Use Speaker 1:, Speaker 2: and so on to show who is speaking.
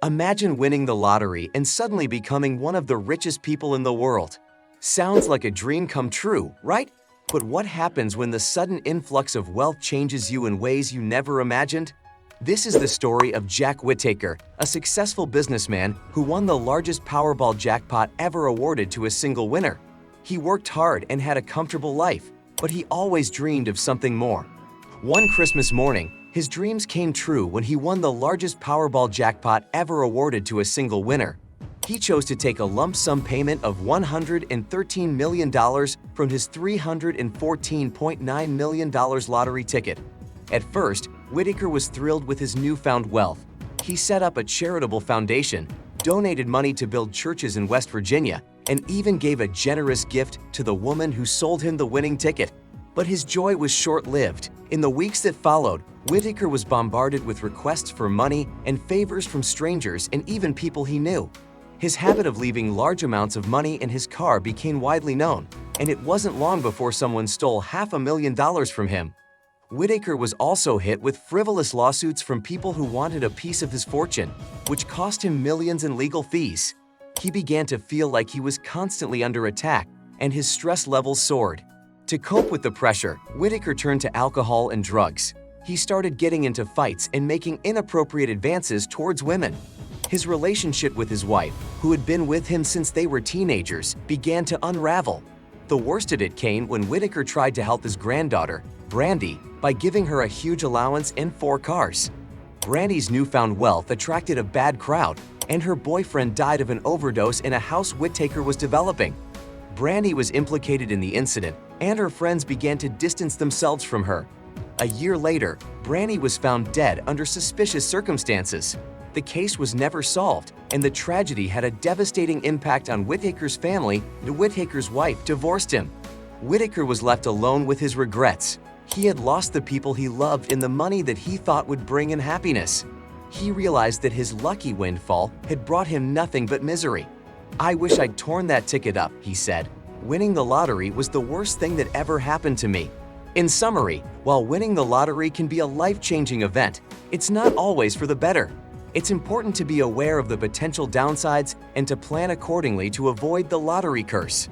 Speaker 1: Imagine winning the lottery and suddenly becoming one of the richest people in the world. Sounds like a dream come true, right? But what happens when the sudden influx of wealth changes you in ways you never imagined? This is the story of Jack Whittaker, a successful businessman who won the largest Powerball jackpot ever awarded to a single winner. He worked hard and had a comfortable life, but he always dreamed of something more. One Christmas morning, his dreams came true when he won the largest Powerball jackpot ever awarded to a single winner. He chose to take a lump sum payment of $113 million from his $314.9 million lottery ticket. At first, Whittaker was thrilled with his newfound wealth. He set up a charitable foundation, donated money to build churches in West Virginia, and even gave a generous gift to the woman who sold him the winning ticket. But his joy was short-lived. In the weeks that followed, Whittaker was bombarded with requests for money and favors from strangers and even people he knew. His habit of leaving large amounts of money in his car became widely known, and it wasn't long before someone stole $500,000 from him. Whittaker was also hit with frivolous lawsuits from people who wanted a piece of his fortune, which cost him millions in legal fees. He began to feel like he was constantly under attack, and his stress levels soared. To cope with the pressure, Whittaker turned to alcohol and drugs. He started getting into fights and making inappropriate advances towards women. His relationship with his wife, who had been with him since they were teenagers, began to unravel. The worst of it came when Whittaker tried to help his granddaughter, Brandy, by giving her a huge allowance and 4 cars. Brandy's newfound wealth attracted a bad crowd, and her boyfriend died of an overdose in a house Whittaker was developing. Brandy was implicated in the incident, and her friends began to distance themselves from her. A year later, Brandy was found dead under suspicious circumstances. The case was never solved, and the tragedy had a devastating impact on Whittaker's family. Whittaker's wife divorced him. Whittaker was left alone with his regrets. He had lost the people he loved and the money that he thought would bring him happiness. He realized that his lucky windfall had brought him nothing but misery. "I wish I'd torn that ticket up," he said. "Winning the lottery was the worst thing that ever happened to me." In summary, while winning the lottery can be a life-changing event, it's not always for the better. It's important to be aware of the potential downsides and to plan accordingly to avoid the lottery curse.